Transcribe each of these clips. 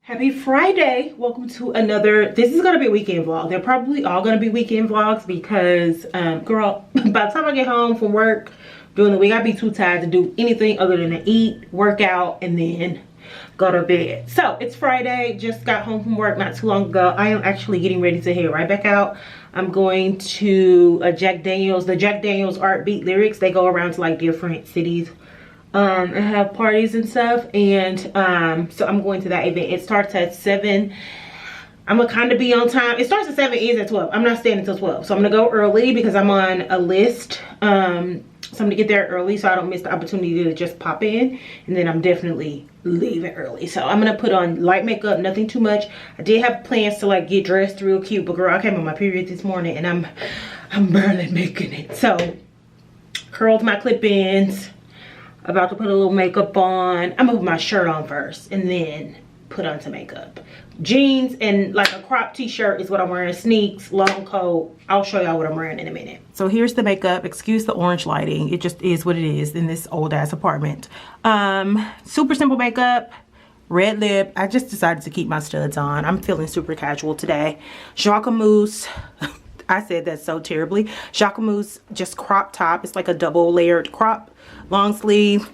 Happy Friday. Welcome to another, this is going to be a weekend vlog. They're probably all going to be weekend vlogs because, girl, by the time I get home from work during the week, I'd be too tired to do anything other than to eat, work out, and then go to bed. So it's Friday, just got home from work not too long ago. I am actually getting ready to head right back out. I'm going to Jack Daniels, the Jack Daniels Art Beat Lyrics. They go around to like different cities and have parties and stuff, and so I'm going to that event. It starts at 7. I'm gonna kind of be on time. It starts at 7, ends at 12. I'm not staying until 12, so I'm gonna go early because I'm on a list. So I'm gonna get there early so I don't miss the opportunity to just pop in, and then I'm definitely leaving early. So I'm gonna put on light makeup, nothing too much. I did have plans to like get dressed real cute, but girl, I came on my period this morning and I'm barely making it. So curled my clip-ins. About to put a little makeup on. I'm gonna put my shirt on first and then put on some makeup. Jeans and like a crop t-shirt is what I'm wearing. Sneaks, long coat. I'll show y'all what I'm wearing in a minute. So here's the makeup. Excuse the orange lighting. It just is what it is in this old ass apartment. Super simple makeup. Red lip. I just decided to keep my studs on. I'm feeling super casual today. Jacquemus. I said that so terribly. Jacquemus just crop top. It's like a double layered crop. Long sleeve.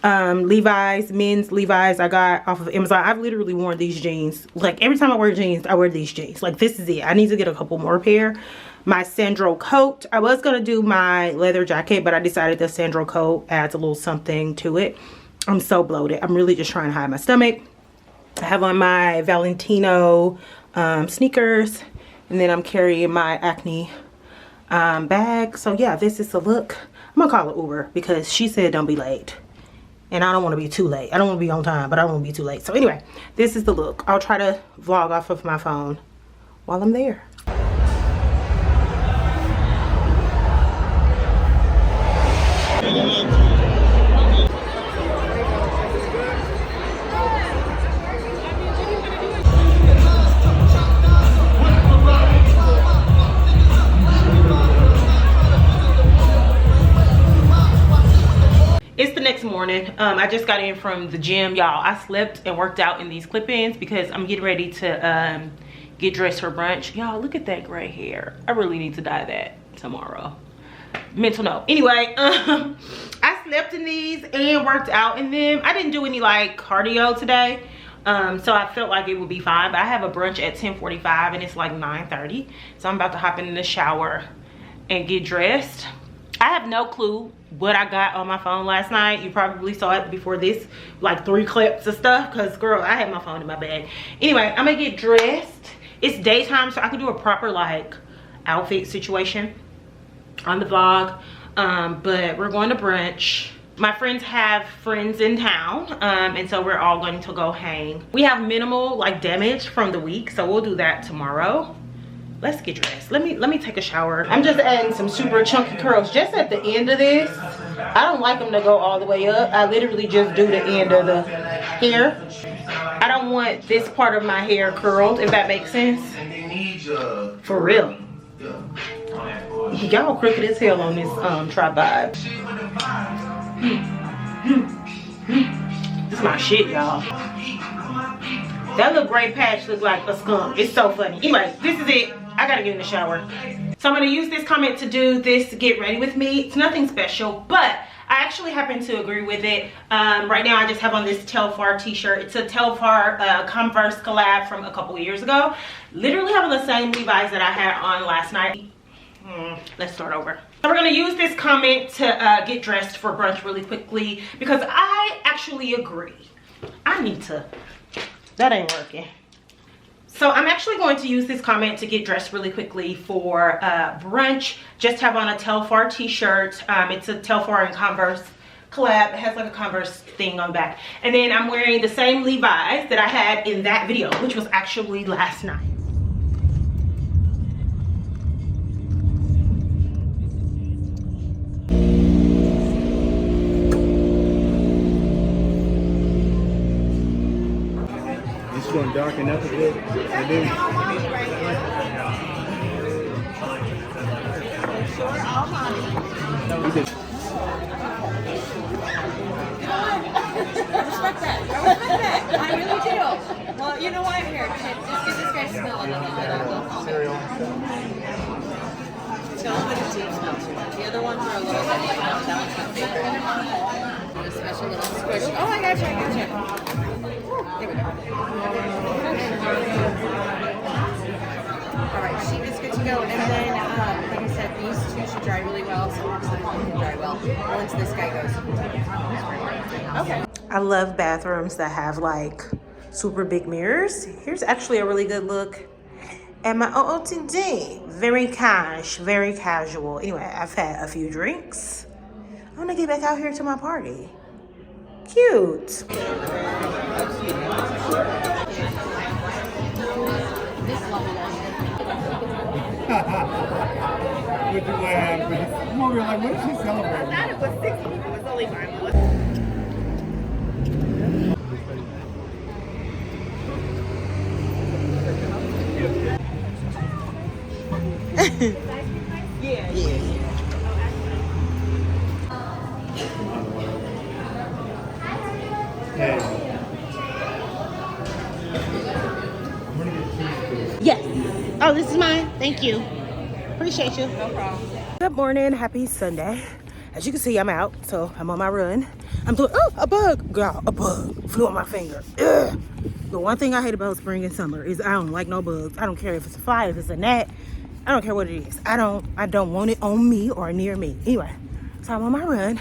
Levi's, men's Levi's I got off of Amazon. I've literally worn these jeans. Like every time I wear jeans, I wear these jeans. Like this is it. I need to get a couple more pair. My Sandro coat. I was going to do my leather jacket, but I decided the Sandro coat adds a little something to it. I'm so bloated. I'm really just trying to hide my stomach. I have on my Valentino sneakers. And then I'm carrying my Acne bag. So yeah, this is the look. I'm gonna call it Uber because she said don't be late. And I don't want to be too late. I don't want to be on time, but I don't want to be too late. So anyway, this is the look. I'll try to vlog off of my phone while I'm there. It's the next morning. I just got in from the gym, y'all. I slept and worked out in these clip-ins because I'm getting ready to get dressed for brunch. Y'all, look at that gray hair. I really need to dye that tomorrow. Mental note. Anyway, I slept in these and worked out in them. I didn't do any like cardio today, so I felt like it would be fine. But I have a brunch at 10:45 and it's like 9:30, so I'm about to hop in the shower and get dressed. I have no clue what I got on my phone last night. You probably saw it before this, like 3 clips of stuff, because girl, I had my phone in my bag. Anyway, I'm gonna get dressed. It's daytime, so I can do a proper like outfit situation on the vlog. But we're going to brunch. My friends have friends in town, and so we're all going to go hang. We have minimal like damage from the week, so we'll do that tomorrow. Let's get dressed. Let me take a shower. I'm just adding some super chunky curls just at the end of this. I don't like them to go all the way up. I literally just do the end of the hair. I don't want this part of my hair curled, if that makes sense. For real. Y'all crooked as hell on this tripod. This is my shit, y'all. That little gray patch looks like a skunk. It's so funny. Anyway, this is it. I gotta get in the shower. So I'm gonna use this comment to do this get ready with me. It's nothing special, but I actually happen to agree with it. Right now I just have on this Telfar t-shirt. It's a Telfar Converse collab from a couple years ago. Literally having the same Levi's that I had on last night. Let's start over. So we're gonna use this comment to get dressed for brunch really quickly because I actually agree. I need to, that ain't working. So I'm actually going to use this comment to get dressed really quickly for brunch. Just have on a Telfar t-shirt. It's a Telfar and Converse collab. It has like a Converse thing on the back. And then I'm wearing the same Levi's that I had in that video, which was actually last night. Going to darken up a bit. I do. respect that. I respect that. I really do. Well, you tube smell too much. The other ones are a little bit like, no, that one's my favorite. And a special little squish. Oh, I got you. There we go. Alright, sheep is good to go. And then, like I said, these two should dry really well. So once the palm can dry well, once this guy goes. Okay. I love bathrooms that have like super big mirrors. Here's actually a really good look at my OOTD. Very casual. Anyway, I've had a few drinks. I'm gonna get back out here to my party. Cute. What happened? I'm over here like, what is she celebrating? I thought it was 6 people. It was only 5. Yeah. Yes. Oh, this is mine. Thank you. Appreciate you. No problem. Good morning. Happy Sunday. As you can see, I'm out, so I'm on my run. I'm doing, oh, a bug. Girl, a bug flew on my finger. Ugh. The one thing I hate about spring and summer is I don't like no bugs. I don't care if it's a fly, if it's a gnat. I don't care what it is. I don't want it on me or near me. Anyway, so I'm on my run.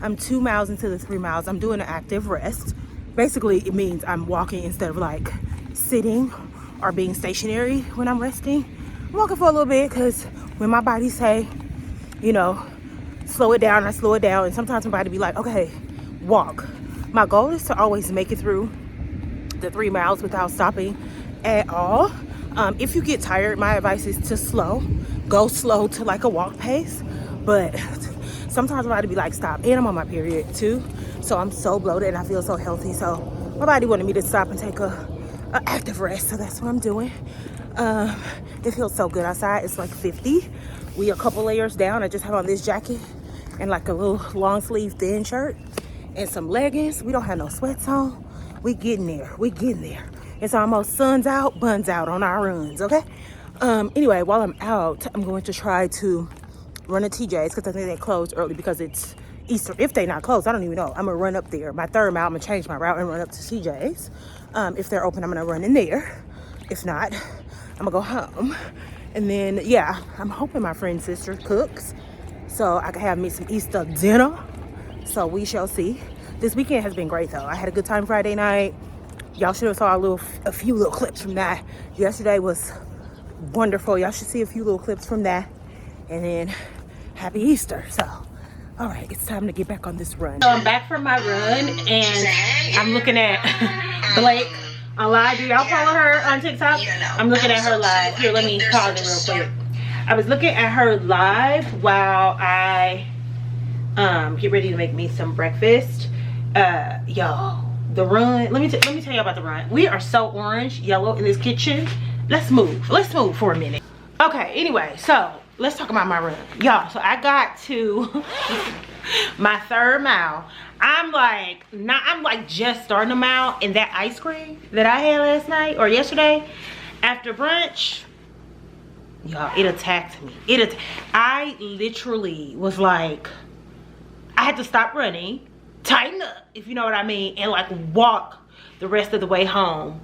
I'm 2 miles into the 3 miles. I'm doing an active rest. Basically, it means I'm walking instead of like sitting or being stationary when I'm resting. I'm walking for a little bit because when my body say, you know, slow it down, I slow it down. And sometimes my body be like, okay, walk. My goal is to always make it through the 3 miles without stopping at all. If you get tired, my advice is to go slow to like a walk pace. But sometimes my body be like, stop. And I'm on my period too. So I'm so bloated and I feel so healthy. So my body wanted me to stop and take a active rest. So that's what I'm doing. It feels so good outside. It's like 50. We a couple layers down. I just have on this jacket and like a little long sleeve thin shirt and some leggings. We don't have no sweats on. We getting there. It's almost sun's out, buns out on our runs, okay? Anyway, while I'm out, I'm going to try to run to TJ's because I think they closed early because it's Easter. If they not closed, I don't even know. I'm gonna run up there. My 3rd mile, I'm gonna change my route and run up to TJ's. If they're open, I'm gonna run in there. If not, I'm gonna go home. And then, yeah, I'm hoping my friend's sister cooks so I can have me some Easter dinner. So we shall see. This weekend has been great though. I had a good time Friday night. Y'all should have saw a few little clips from that. Yesterday was wonderful. Y'all should see a few little clips from that. And then happy Easter. So, all right, it's time to get back on this run. So I'm back from my run and I'm looking at Blake on live. Do y'all follow her on TikTok? I'm looking at her live. Here, let me pause it real quick. I was looking at her live while I get ready to make me some breakfast. Y'all, the run, let me tell you about the run. We are so orange yellow in this kitchen. Let's move for a minute. Okay, anyway, so let's talk about my run, y'all. So I got to my 3rd mile. I'm like just starting a mile, and that ice cream that I had last night or yesterday after brunch, y'all, it attacked me. I literally was like, I had to stop running, tighten up, if you know what I mean, and like walk the rest of the way home.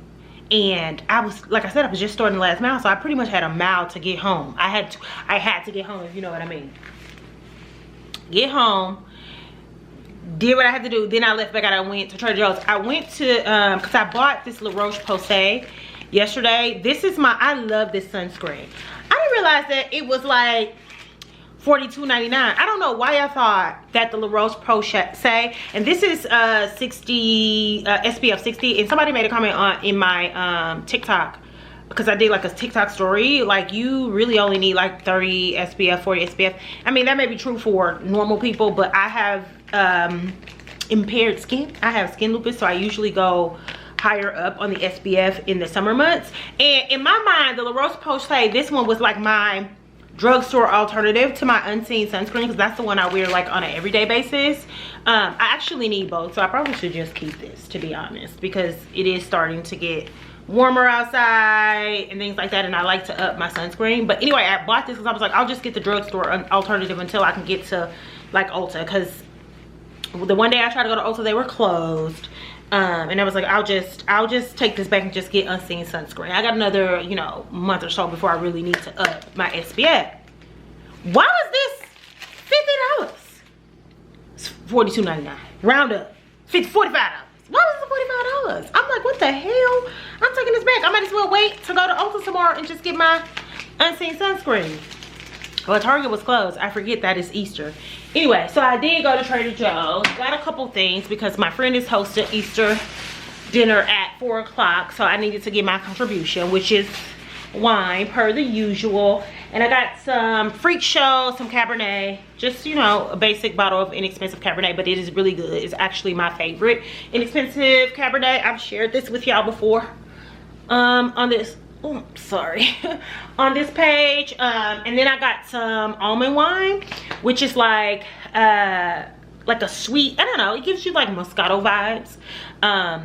And I was, like I said, I was just starting the last mile, so I pretty much had a mile to get home. I had to get home, if you know what I mean. Get home, did what I had to do, then I left back out. I went to Trader Joe's. I went to because I bought this La Roche-Posay yesterday. This is I love this sunscreen. I didn't realize that it was like $42.99. I don't know why I thought that the La Roche-Posay, and this is 60 SPF 60, and somebody made a comment in my TikTok, because I did like a TikTok story, like you really only need like 30 SPF, 40 SPF. I mean, that may be true for normal people, but I have impaired skin. I have skin lupus, so I usually go higher up on the SPF in the summer months. And in my mind, the La Roche-Posay, this one was like my drugstore alternative to my Unseen sunscreen, because that's the one I wear like on an everyday basis. I actually need both, so I probably should just keep this, to be honest, because it is starting to get warmer outside and things like that, and I like to up my sunscreen. But anyway, I bought this because I was like, I'll just get the drugstore alternative until I can get to like Ulta, because the one day I tried to go to Ulta, they were closed. And I was like, I'll just take this back and just get unseen sunscreen. I got another, you know, month or so before I really need to up my SPF. Why was this $50? It's $42.99. Round up. $45. Why was it $45? I'm like, what the hell? I'm taking this back. I might as well wait to go to Ulta tomorrow and just get my unseen sunscreen. Well, Target was closed. I forget that it's Easter. Anyway, so I did go to Trader Joe's. Got a couple things because my friend is hosting Easter dinner at 4 o'clock. So I needed to get my contribution, which is wine per the usual. And I got some Freak Show, some Cabernet. Just, you know, a basic bottle of inexpensive Cabernet, but it is really good. It's actually my favorite inexpensive Cabernet. I've shared this with y'all before on this. Oh, sorry. On this page. And then I got some almond wine, which is like a sweet, I don't know, it gives you like Moscato vibes.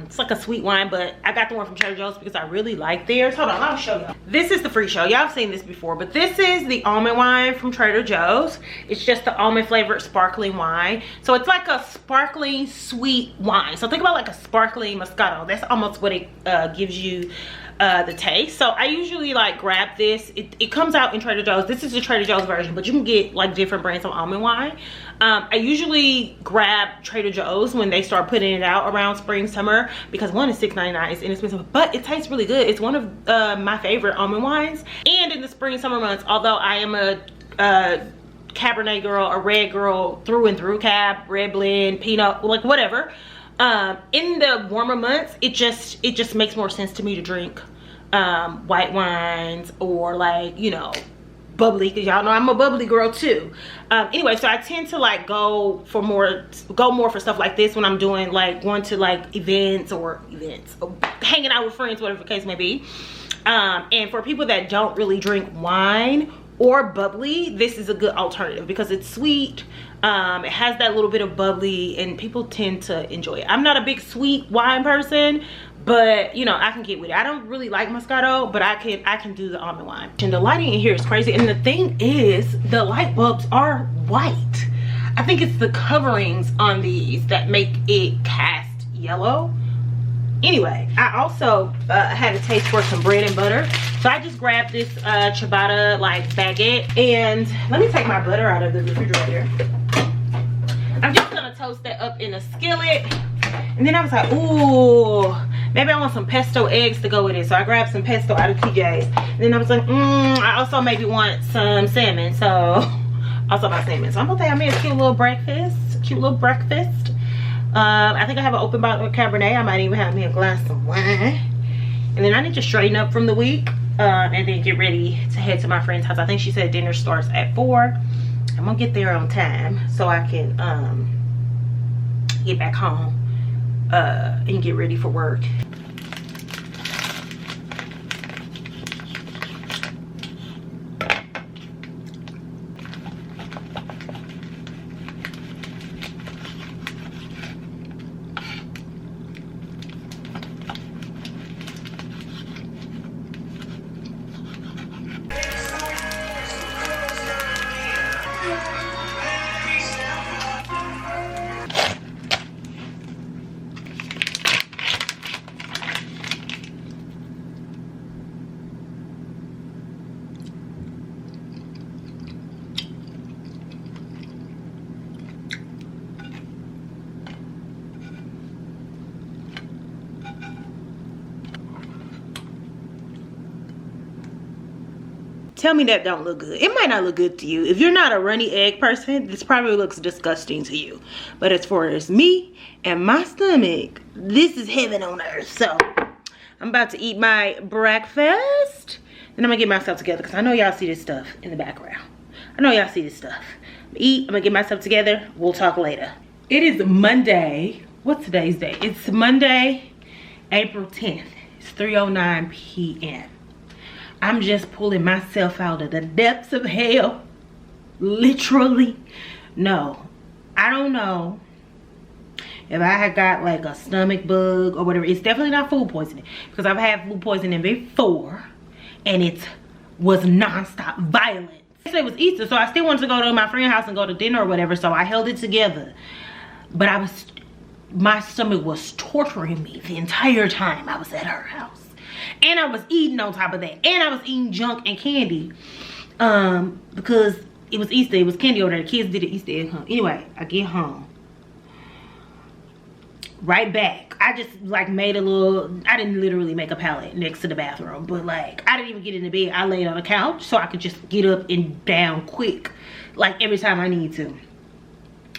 It's like a sweet wine, but I got the one from Trader Joe's because I really like theirs. Hold on, I'll show you. This is the Freak Show. Y'all have seen this before, but this is the almond wine from Trader Joe's. It's just the almond flavored sparkling wine. So it's like a sparkling sweet wine. So think about like a sparkling Moscato. That's almost what it gives you the taste. So I usually like grab this. It comes out in Trader Joe's. This is the Trader Joe's version, but you can get like different brands of almond wine. I usually grab Trader Joe's when they start putting it out around spring, summer, because one is $6.99. It's inexpensive, but it tastes really good. It's one of my favorite almond wines. And in the spring, summer months, although I am a Cabernet girl, a red girl through and through, Cab, red blend, Pinot, like whatever. In the warmer months, it just makes more sense to me to drink white wines or like, you know, bubbly, because y'all know I'm a bubbly girl too. Anyway, so I tend to like go more for stuff like this when I'm doing like going to like events or hanging out with friends, whatever the case may be. And for people that don't really drink wine or bubbly, this is a good alternative because it's sweet. It has that little bit of bubbly and people tend to enjoy it. I'm not a big sweet wine person, but you know, I can get with it. I don't really like Moscato, but I can do the almond wine. And the lighting in here is crazy. And the thing is, the light bulbs are white. I think it's the coverings on these that make it cast yellow. Anyway, I also had a taste for some bread and butter. So I just grabbed this ciabatta like baguette. And let me take my butter out of the refrigerator. I'm just gonna toast that up in a skillet. And then I was like, ooh, maybe I want some pesto eggs to go with it. So I grabbed some pesto out of TJ's. And then I was like, I also maybe want some salmon. So also my salmon. So I'm gonna think I made a cute little breakfast. I think I have an open bottle of Cabernet. I might even have me a glass of wine. And then I need to straighten up from the week and then get ready to head to my friend's house. I think she said dinner starts at 4. I'm gonna get there on time so I can get back home and get ready for work. Tell me that don't look good. It might not look good to you. If you're not a runny egg person, this probably looks disgusting to you. But as far as me and my stomach, this is heaven on earth. So I'm about to eat my breakfast. Then I'm gonna get myself together because I know y'all see this stuff in the background. I know y'all see this stuff. I'm gonna get myself together. We'll talk later. It is Monday. What's today's date? It's Monday, April 10th. It's 3:09 p.m. I'm just pulling myself out of the depths of hell. Literally. No, I don't know if I had got like a stomach bug or whatever. It's definitely not food poisoning, because I've had food poisoning before and it was non-stop violence. It was Easter, so I still wanted to go to my friend's house and go to dinner or whatever, so I held it together. But my stomach was torturing me the entire time I was at her house. And I was eating on top of that. And I was eating junk and candy. Because it was Easter, it was candy over there. The kids did an Easter egg hunt. Anyway, I get home. Right back. I just like made a little, I didn't literally make a pallet next to the bathroom, but like I didn't even get in the bed. I laid on the couch so I could just get up and down quick, like every time I need to.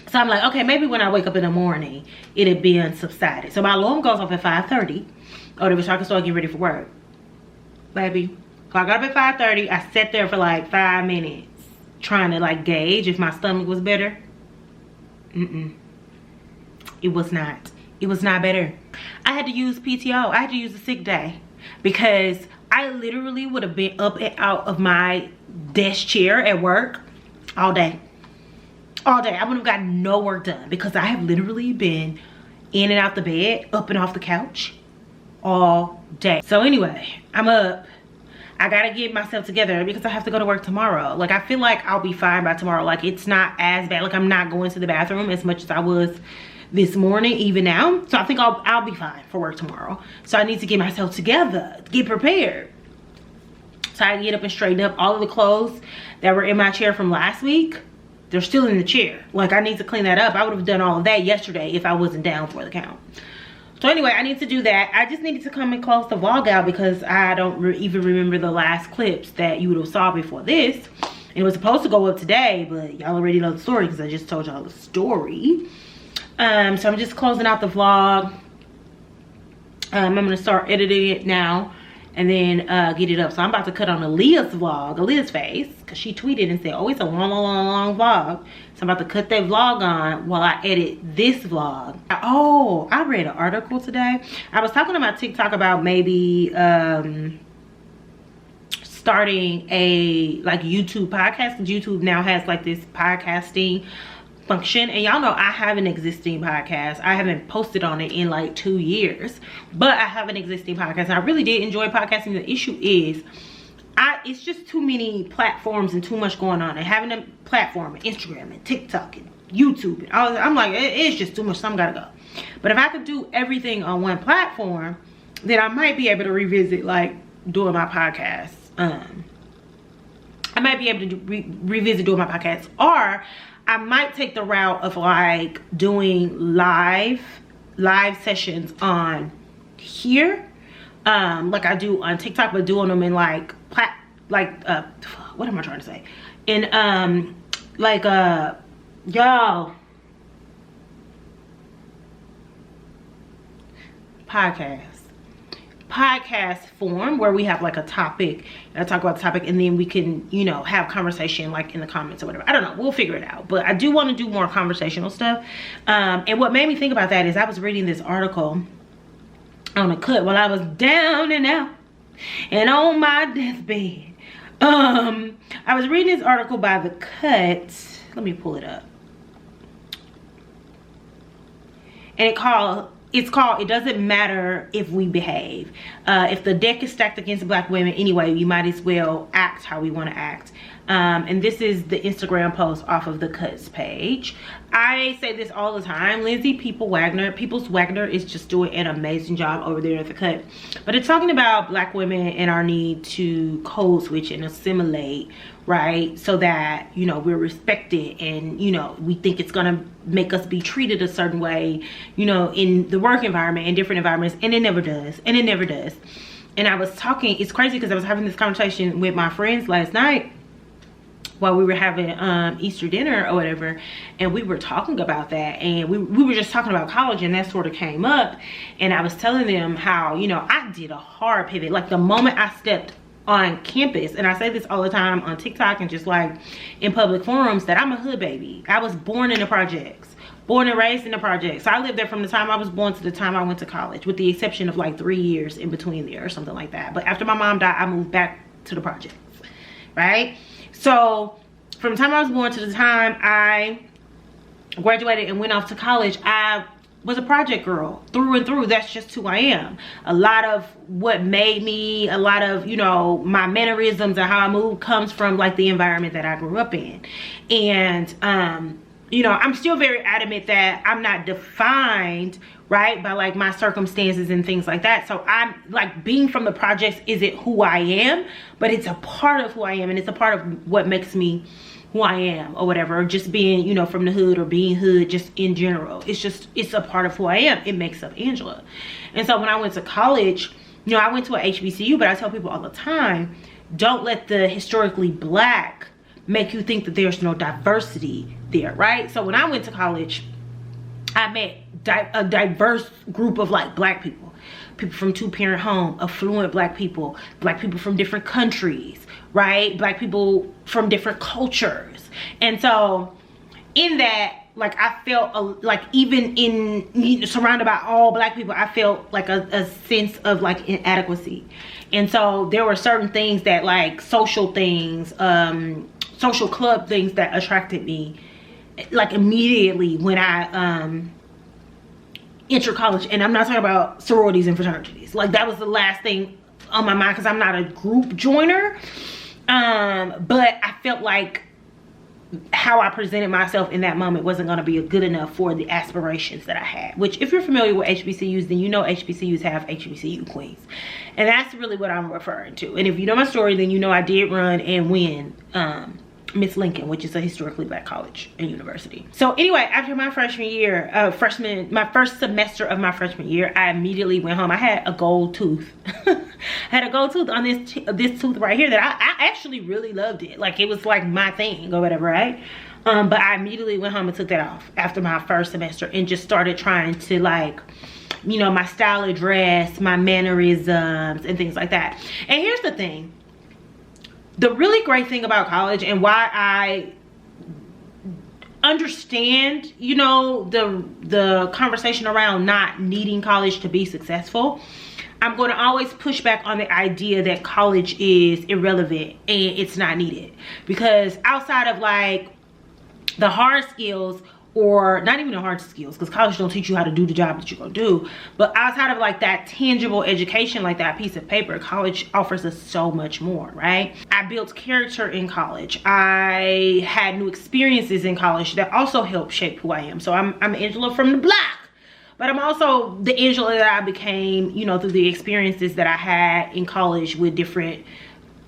So I'm like, okay, maybe when I wake up in the morning, it'll be unsubsided. So my alarm goes off at 5:30. Oh, they was talking, so I get ready for work. Baby, so I got up at 5:30. I sat there for like 5 minutes trying to like gauge if my stomach was better. It was not. It was not better. I had to use PTO. I had to use a sick day because I literally would have been up and out of my desk chair at work all day. All day. I would have gotten no work done because I have literally been in and out the bed, up and off the couch all day. So anyway, I'm up. I gotta get myself together because I have to go to work tomorrow. Like, I feel like I'll be fine by tomorrow. Like, it's not as bad. Like, I'm not going to the bathroom as much as I was this morning, even now. So I think I'll be fine for work tomorrow. So I need to get myself together, get prepared. So I get up and straighten up all of the clothes that were in my chair from last week. They're still in the chair. Like, I need to clean that up. I would have done all of that yesterday if I wasn't down for the count. So anyway, I need to do that. I just needed to come and close the vlog out because I don't even remember the last clips that you would have saw before this. And it was supposed to go up today, but y'all already know the story because I just told y'all the story. So I'm just closing out the vlog. I'm gonna start editing it now and then get it up. So I'm about to cut on Aaliyah's vlog, Aaliyah's face, because she tweeted and said, oh, it's a long vlog. So I'm about to cut that vlog on while I edit this vlog. Oh, I read an article today. I was talking about TikTok about maybe starting a like YouTube podcast. YouTube now has like this podcasting function, and y'all know I have an existing podcast. I haven't posted on it in like 2 years, but I have an existing podcast and I really did enjoy podcasting. The issue is it's just too many platforms and too much going on, and having a platform and Instagram and TikTok and YouTube and all that, I'm like, it's just too much. Some gotta go. But if I could do everything on one platform, then I might be able to revisit like doing my podcast. I might be able to revisit doing my podcast, or I might take the route of like doing live sessions on here, like I do on TikTok, but doing them in like what am I trying to say? In like y'all, podcast form where we have like a topic and I talk about the topic, and then we can, you know, have conversation like in the comments or whatever. I don't know, we'll figure it out, but I do want to do more conversational stuff. And what made me think about that is I was reading this article on a cut while I was down and out and on my deathbed. I was reading this article by The Cut. Let me pull it up. And it's called It Doesn't Matter If We Behave. If the deck is stacked against black women anyway, we might as well act how we want to act. And this is the Instagram post off of The Cut's page. I say this all the time. Lindsay Peoples Wagner is just doing an amazing job over there at The Cut. But it's talking about black women and our need to code switch and assimilate, right? So that, you know, we're respected and, you know, we think it's gonna make us be treated a certain way, you know, in the work environment, in different environments, and it never does. And it never does. And I was talking, it's crazy because I was having this conversation with my friends last night while we were having Easter dinner or whatever, and we were talking about that, and we were just talking about college, and that sort of came up, and I was telling them how, you know, I did a hard pivot. Like the moment I stepped on campus, and I say this all the time on TikTok and just like in public forums, that I'm a hood baby. I was born in the projects, born and raised in the projects. I lived there from the time I was born to the time I went to college, with the exception of like 3 years in between there or something like that. But after my mom died, I moved back to the projects, right? So from the time I was born to the time I graduated and went off to college, I was a project girl through and through. That's just who I am. A lot of what made me, a lot of, you know, my mannerisms and how I move comes from like the environment that I grew up in. And you know, I'm still very adamant that I'm not defined, right, by like my circumstances and things like that. So I'm like, being from the projects isn't who I am, but it's a part of who I am, and it's a part of what makes me who I am, or whatever. Or just being, you know, from the hood, or being hood just in general. It's a part of who I am. It makes up Angela. And so when I went to college, you know, I went to a HBCU, but I tell people all the time, don't let the historically black make you think that there's no diversity there, right? So when I went to college, I met a diverse group of like black people from two-parent home, affluent black people from different countries, right? Black people from different cultures. And so in that, like, I felt like, even in surrounded by all black people, I felt like a sense of like inadequacy. And so there were certain things that, like, social things, social club things, that attracted me like immediately when I entered college. And I'm not talking about sororities and fraternities. Like, that was the last thing on my mind, because I'm not a group joiner. But I felt like how I presented myself in that moment wasn't going to be good enough for the aspirations that I had. Which, if you're familiar with HBCUs, then you know HBCUs have HBCU queens, and that's really what I'm referring to. And if you know my story, then you know I did run and win Miss Lincoln, which is a historically black college and university. So anyway, after my freshman year, my first semester of my freshman year, I immediately went home. I had a gold tooth. I had a gold tooth on this tooth right here that I actually really loved it. Like, it was like my thing or whatever, right? But I immediately went home and took that off after my first semester, and just started trying to, like, you know, my style of dress, my mannerisms, and things like that. And here's the thing. The really great thing about college, and why I understand, you know, the conversation around not needing college to be successful, I'm going to always push back on the idea that college is irrelevant and it's not needed. Because outside of like the hard skills, or not even the hard skills, because college don't teach you how to do the job that you're gonna do, but outside of like that tangible education, like that piece of paper, college offers us so much more, right? I built character in college. I had new experiences in college that also helped shape who I am. So I'm Angela from the block, but I'm also the Angela that I became, you know, through the experiences that I had in college with different,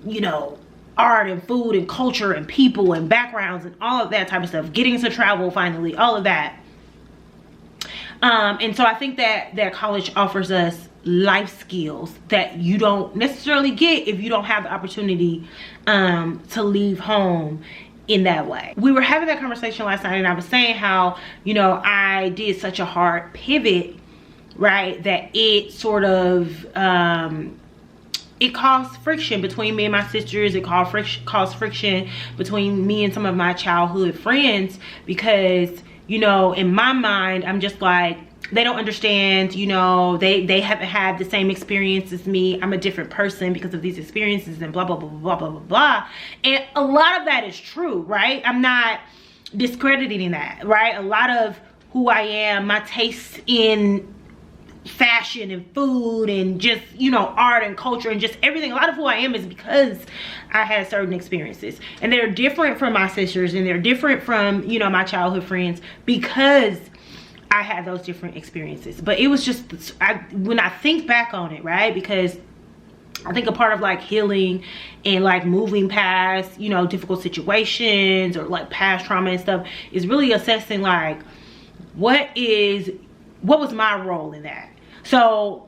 you know, art and food and culture and people and backgrounds and all of that type of stuff. Getting to travel finally, all of that. And so I think that college offers us life skills that you don't necessarily get if you don't have the opportunity to leave home in that way. We were having that conversation last night, and I was saying how, you know, I did such a hard pivot, right, that it sort of it caused friction between me and my sisters. It caused friction between me and some of my childhood friends, because, you know, in my mind, I'm just like, they don't understand, you know, they haven't had the same experience as me. I'm a different person because of these experiences, and blah, blah, blah, blah, blah, blah, blah. And a lot of that is true, right? I'm not discrediting that, right? A lot of who I am, my tastes in fashion and food and just, you know, art and culture and just everything, a lot of who I am is because I had certain experiences, and they're different from my sisters, and they're different from, you know, my childhood friends, because I had those different experiences. But it was just, when I think back on it, right, because I think a part of like healing and like moving past, you know, difficult situations or like past trauma and stuff is really assessing like what was my role in that. So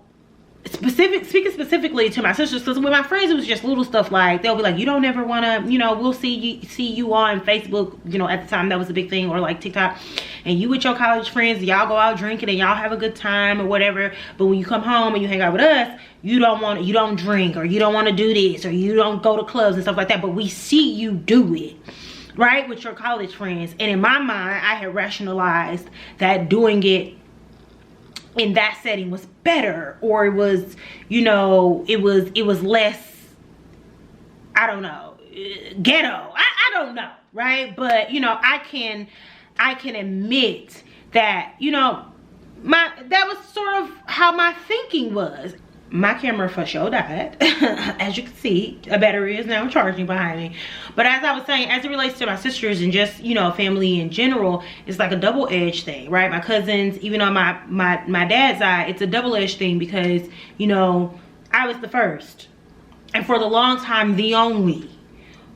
speaking specifically to my sisters, because with my friends it was just little stuff, like they'll be like, you don't ever want to, you know, we'll see you on Facebook, you know, at the time that was a big thing, or like TikTok, and you with your college friends, y'all go out drinking and y'all have a good time or whatever, but when you come home and you hang out with us, you don't drink, or you don't want to do this, or you don't go to clubs and stuff like that, but we see you do it, right, with your college friends. And in my mind, I had rationalized that doing it in that setting was better, or it was, you know, it was less, I don't know, ghetto. I don't know, right? But, you know, I can admit that, you know, that was sort of how my thinking was. My camera for sure died. As you can see, a battery is now charging behind me. But as I was saying, as it relates to my sisters and just, you know, family in general, it's like a double-edged thing, right? My cousins, even on my dad's side, it's a double-edged thing because, you know, I was the first. And for the long time, the only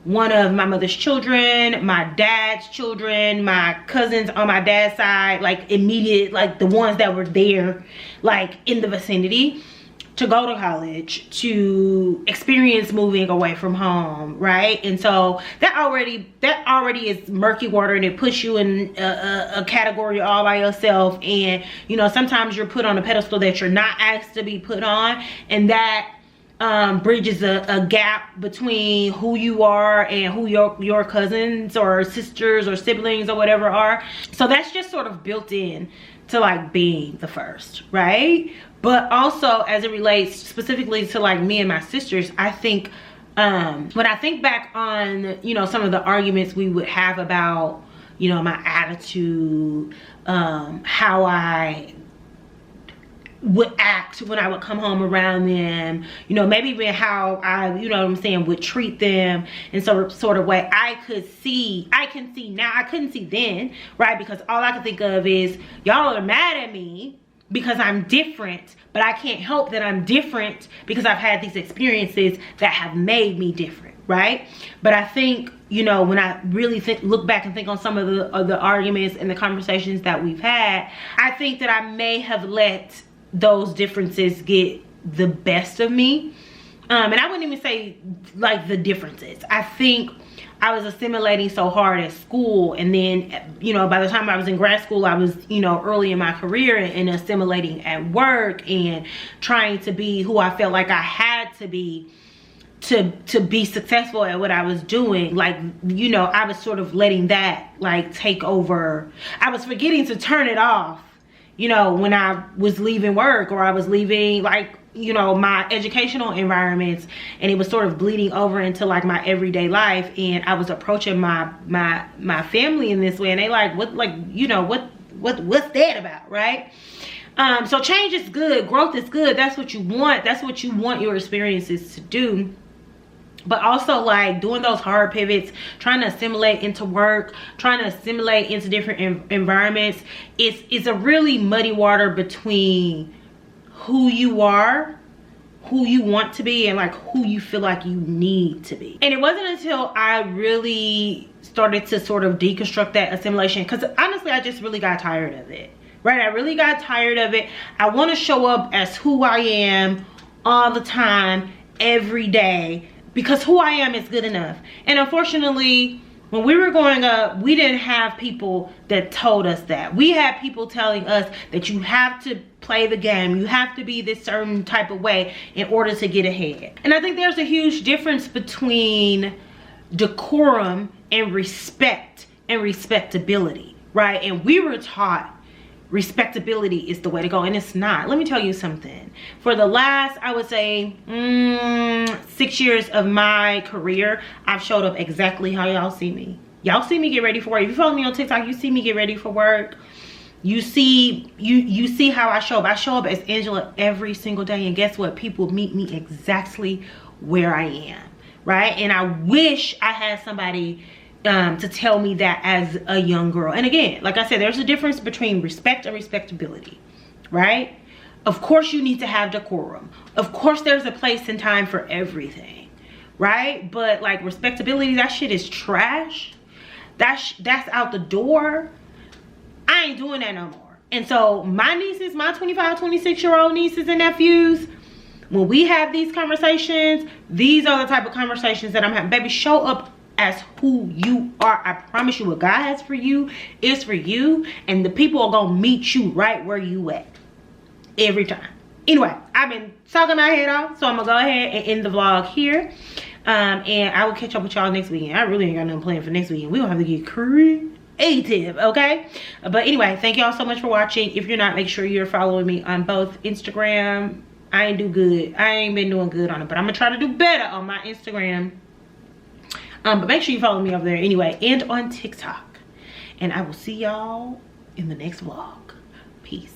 one of my mother's children, my dad's children, my cousins on my dad's side, like immediate, like the ones that were there, like in the vicinity, to go to college, to experience moving away from home, right? And so that already is murky water, and it puts you in a category all by yourself. And you know, sometimes you're put on a pedestal that you're not asked to be put on, and that bridges a gap between who you are and who your cousins or sisters or siblings or whatever are. So that's just sort of built in to like being the first, right? But also as it relates specifically to like me and my sisters, I think when I think back on, you know, some of the arguments we would have about, you know, my attitude, how I would act when I would come home around them, you know, maybe even how I, you know what I'm saying, would treat them in sort of way I can see now. I couldn't see then, right? Because all I could think of is y'all are mad at me because I'm different, but I can't help that I'm different because I've had these experiences that have made me different, right? But I think, you know, when I really look back and think on some of the arguments and the conversations that we've had, I think that I may have let those differences get the best of me. And I wouldn't even say like the differences. I think I was assimilating so hard at school, and then, you know, by the time I was in grad school, I was, you know, early in my career, and assimilating at work and trying to be who I felt like I had to be to be successful at what I was doing. Like, you know, I was sort of letting that like take over. I was forgetting to turn it off, you know, when I was leaving work, or I was leaving like, you know, my educational environments, and it was sort of bleeding over into like my everyday life. And I was approaching my family in this way, and they like, what, like, you know, what's that about, right? So change is good, growth is good. That's what you want. That's what you want your experiences to do. But also like doing those hard pivots, trying to assimilate into work, trying to assimilate into different environments, it's a really muddy water between who you are, who you want to be, and like who you feel like you need to be. And it wasn't until I really started to sort of deconstruct that assimilation, because honestly I just really got tired of it, right? I really got tired of it. I want to show up as who I am all the time, every day, because who I am is good enough. And unfortunately, when we were growing up, we didn't have people that told us that. We had people telling us that you have to play the game, you have to be this certain type of way in order to get ahead. And I think there's a huge difference between decorum and respect and respectability, right? And we were taught respectability is the way to go, and it's not. Let me tell you something. For the last, I would say 6 years of my career, I've showed up exactly how y'all see me. Y'all see me get ready for work. If you follow me on TikTok, you see me get ready for work. You see you see how I show up. I show up as Angela every single day, and guess what? People meet me exactly where I am, right? And I wish I had somebody to tell me that as a young girl. And again, like I said, there's a difference between respect and respectability, right? Of course you need to have decorum. Of course there's a place and time for everything, right? But like respectability, that shit is trash. That's out the door. I ain't doing that no more. And so my nieces, my 25, 26-year-old nieces and nephews, when we have these conversations, these are the type of conversations that I'm having. Baby, show up as who you are. I promise you, what God has for you is for you, and the people are gonna meet you right where you at every time. Anyway, I've been talking my head off, so I'm gonna go ahead and end the vlog here, and I will catch up with y'all next weekend. I really ain't got nothing planned for next weekend. We gonna have to get creative, okay? But anyway, thank y'all so much for watching. If you're not, make sure you're following me on both Instagram. I ain't been doing good on it, but I'm gonna try to do better on my Instagram. But make sure you follow me over there anyway, and on TikTok. And I will see y'all in the next vlog. Peace.